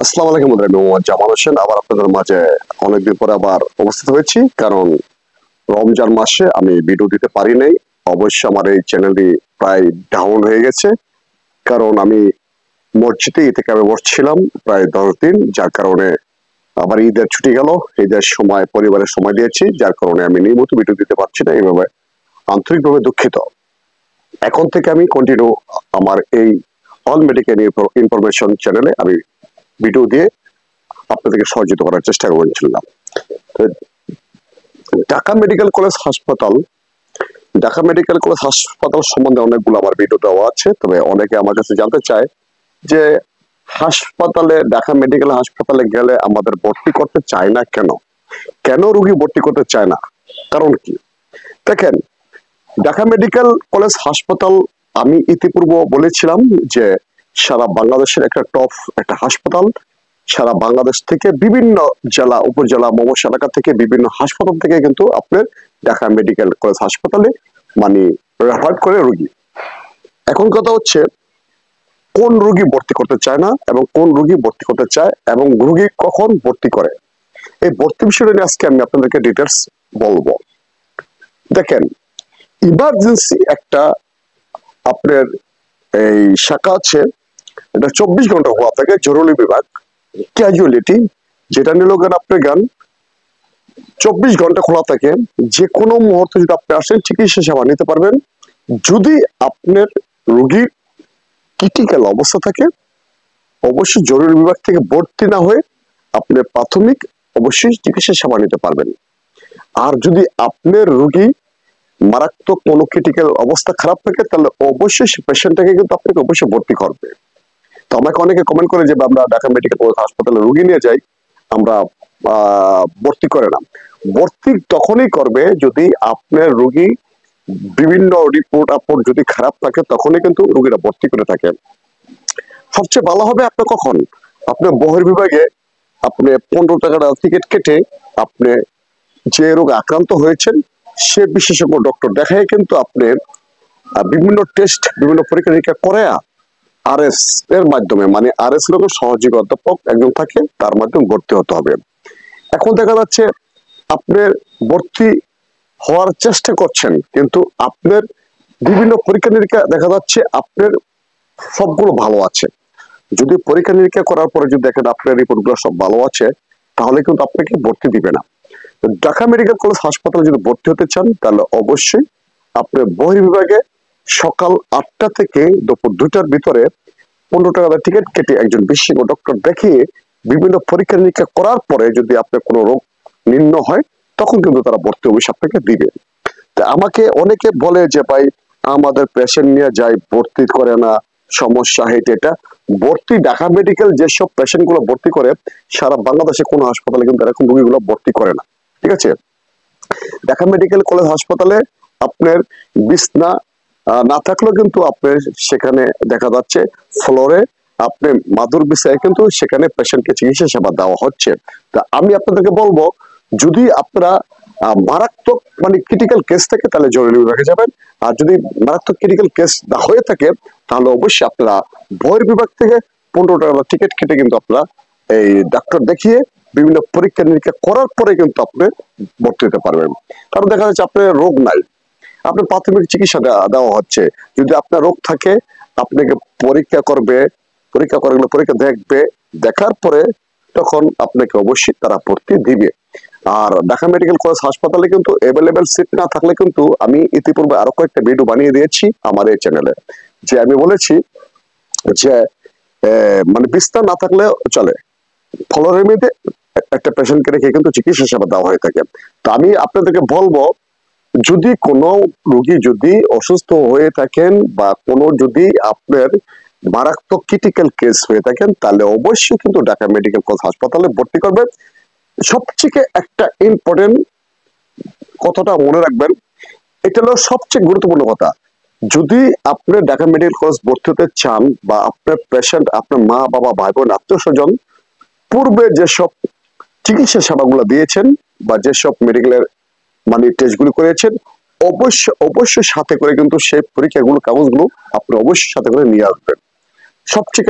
আসসালামু আলাইকুম বন্ধুরা, আমি মোহাম্মদ জামাল হোসেন আবার আপনাদের মাঝে অনেকদিন পরে আবার উপস্থিত হয়েছি। কারণ রমজান মাসে আমি ভিডিও দিতে পারি নাই। অবশ্যই আমার এই চ্যানেলটি প্রায় ডাউন হয়ে গেছে, কারণ আমি মসজিদে ইতিকাফে বসছিলাম প্রায় 10 দিন, যার কারণে আবার ঈদের ছুটি গেল। ঈদের সময় পরিবারের সময় দিয়েছি, যার কারণে আমি নিয়মিত ভিডিও দিতে পারছি না। এইভাবে আন্তরিকভাবে দুঃখিত। এখন থেকে আমি কন্টিনিউ আমার এই অল মেডিকেল ইনফরমেশন চ্যানেলে আমি ভিডিও দিয়ে আপনাদেরকে সহযোগিতা করার চেষ্টা করবো ইনশাল্লাহ। ঢাকা মেডিকেল কলেজ হাসপাতাল সম্বন্ধে অনেকগুলো আমার ভিডিও দেওয়া আছে, তবে অনেকে আমার কাছে জানতে চায় যে ঢাকা মেডিকেল হাসপাতালে গেলে আমাদের ভর্তি করতে চায় না কেন, কেন রোগী ভর্তি করতে চায় না, কারণ কি? দেখেন, ঢাকা মেডিকেল কলেজ হাসপাতাল আমি ইতিপূর্বে বলেছিলাম যে সারা বাংলাদেশের একটা টপ একটা হাসপাতাল। সারা বাংলাদেশ থেকে বিভিন্ন জেলা, উপজেলা, মফস্বল এলাকা থেকে বিভিন্ন হাসপাতাল থেকে কিন্তু আপনার ঢাকা মেডিকেল কলেজ হাসপাতালে মানে রেফার করে রোগী। এখন কথা হচ্ছে, কোন রোগী ভর্তি করতে চায় না এবং কোন রোগী ভর্তি করতে চায় এবং রোগী কখন ভর্তি করে, এই ভর্তি বিষয়টা নিয়ে আজকে আমি আপনাদেরকে ডিটেলস বলবো। দেখেন, ইমার্জেন্সি একটা আপনার এই শাখা আছে, এটা 24 ঘন্টা খোলা থাকে। জরুরি বিভাগ ক্যাজুয়ালিটি, যেটা নিল আপনার গান 24 ঘন্টা খোলা থাকে। যে কোনো মুহূর্তে যদি আপনি আসেন চিকিৎসা সেবা নিতে পারবেন। যদি আপনার রোগীর ক্রিটিক্যাল অবস্থা থাকে, অবশ্যই জরুরি বিভাগ থেকে ভর্তি না হয়ে আপনি প্রাথমিক অবশ্যই চিকিৎসা সেবা নিতে পারবেন। আর যদি আপনার রোগী মারাত্মক কোনো ক্রিটিক্যাল অবস্থা খারাপ থাকে, তাহলে অবশ্যই সে পেশেন্টটাকে কিন্তু আপনাকে অবশ্যই ভর্তি করবে। তো আমাকে অনেকে কমেন্ট করে যে আমরা ঢাকা মেডিকেল কলেজ হাসপাতালে রোগী নিয়ে যাই, আমরা ভর্তি করে না। ভর্তি তখনই করবে যদি আপনার রোগী বিভিন্ন রিপোর্ট আপোর্ট যদি খারাপ থাকে, তখনই কিন্তু রোগীরা ভর্তি করে থাকে। সবচেয়ে ভালো হবে আপনি কখন, আপনি বহির্বিভাগে আপনি 15 টাকার টিকিট কেটে আপনি যে রোগ আক্রান্ত হয়েছেন সে বিশেষজ্ঞ ডক্টর দেখায় কিন্তু আপনি বিভিন্ন টেস্ট, বিভিন্ন পরীক্ষা নিরীক্ষা করে আরএস এর মাধ্যমে, মানে আরএস লোকের সহযোগী অধ্যাপক একজন থাকে, তার মাধ্যমে ভর্তি হতে হবে। এখন দেখা যাচ্ছে আপনার ভর্তি হওয়ার চেষ্টা করছেন, কিন্তু আপনার বিভিন্ন পরীক্ষা নিরীক্ষা দেখা যাচ্ছে আপনার সবগুলো ভালো আছে। যদি পরীক্ষা নিরীক্ষা করার পরে যদি দেখেন আপনার রিপোর্টগুলো সব ভালো আছে, তাহলে কিন্তু আপনাকে ভর্তি দিবে না। ঢাকা মেডিকেল কলেজ হাসপাতালে যদি ভর্তি হতে চান, তাহলে অবশ্যই আপনার বহির্বিভাগে সকাল 8টা থেকে দুপুর 2টার ভিতরে 15 টাকার টিকিট কেটে একজন বিশেষজ্ঞ ডক্টর দেখিয়ে বিভিন্ন পরীক্ষা নিরীক্ষা করার পরে যদি আপনার কোনো রোগ নির্ণয় হয়, তখন কিন্তু তারা ভর্তি অবশ্যই আপনাকে দিবে। তা আমাকে অনেকে বলে যে ভাই আমাদের পেশেন্ট নিয়ে যাই, ভর্তি করে না, সমস্যা হেঁটে এটা ভর্তি। ঢাকা মেডিকেল যেসব পেশেন্ট গুলো ভর্তি করে, সারা বাংলাদেশে কোনো হাসপাতালে কিন্তু এরকম রোগীগুলো ভর্তি করে না। ঠিক আছে, ঢাকা মেডিকেল কলেজ হাসপাতালে আপনার বিছনা না থাকলেও কিন্তু আপনার সেখানে দেখা যাচ্ছে ফ্লোরে আপনি মাদুর বিছায় কিন্তু সেখানে পেশেন্টকে চিকিৎসা সেবা দেওয়া হচ্ছে। তা আমি আপনাদেরকে বলবো, যদি আপনারা মারাত্মক মানে ক্রিটিক্যাল কেস থাকে, তাহলে জরুরি বিভাগে যাবেন। আর যদি মারাত্মক ক্রিটিক্যাল কেস না হয়ে থাকে, তাহলে অবশ্যই আপনারা বহির্বিভাগ থেকে 15 টাকা টিকিট কেটে কিন্তু আপনারা এই ডাক্তার দেখিয়ে বিভিন্ন পরীক্ষা নিরীক্ষা করার পরে কিন্তু আপনি ভর্তি হতে পারবেন। কারণ দেখা যাচ্ছে আপনার রোগ নাই, আপনার প্রাথমিক চিকিৎসা দেওয়া হচ্ছে। যদি আপনার রোগ থাকে, আপনাকে পরীক্ষা করবে, পরীক্ষা দেখবে, দেখার পরে তখন আপনাকে অবশ্যই তারা ভর্তি দিবে। আর ঢাকা মেডিকেল কলেজ হাসপাতালে কিন্তু অ্যাভেলেবেল সিট না থাকলে কিন্তু আমি ইতিপূর্বে আরো কয়েকটা ভিডিও বানিয়ে দিয়েছি আমার এই চ্যানেলে, যে আমি বলেছি যে মানে বিস্তার না থাকলে চলে, ফ্লোরের মধ্যে একটা পেশেন্টকে রেখে কিন্তু চিকিৎসা সেবা দেওয়া হয়ে থাকে। তো আমি আপনাদেরকে বলবো, যদি কোনো রোগী যদি অসুস্থ হয়ে থাকেন বা কোনো যদি আপনার মারাত্মক ক্রিটিক্যাল কেস হয়ে থাকেন, তাহলে অবশ্যই কিন্তু ঢাকা মেডিকেল কলেজ হাসপাতালে ভর্তি করবেন। সবচেয়ে একটা ইম্পর্টেন্ট কথাটা মনে রাখবেন, এটা হলো সবচেয়ে গুরুত্বপূর্ণ কথা। যদি আপনি ঢাকা মেডিকেল কলেজ ভর্তি হতে চান, বা আপনার পেশেন্ট, আপনার মা বাবা ভাই বোন আত্মীয় স্বজন পূর্বে যেসব চিকিৎসা সেবাগুলো দিয়েছেন বা যেসব মেডিকেলের মানে টেস্টগুলো করেছেন, অবশ্যই সাথে করে কিন্তু সেই পরীক্ষাগুলো কাগজগুলো আপনি অবশ্যই সাথে করে নিয়ে আসবেন। সবচেয়ে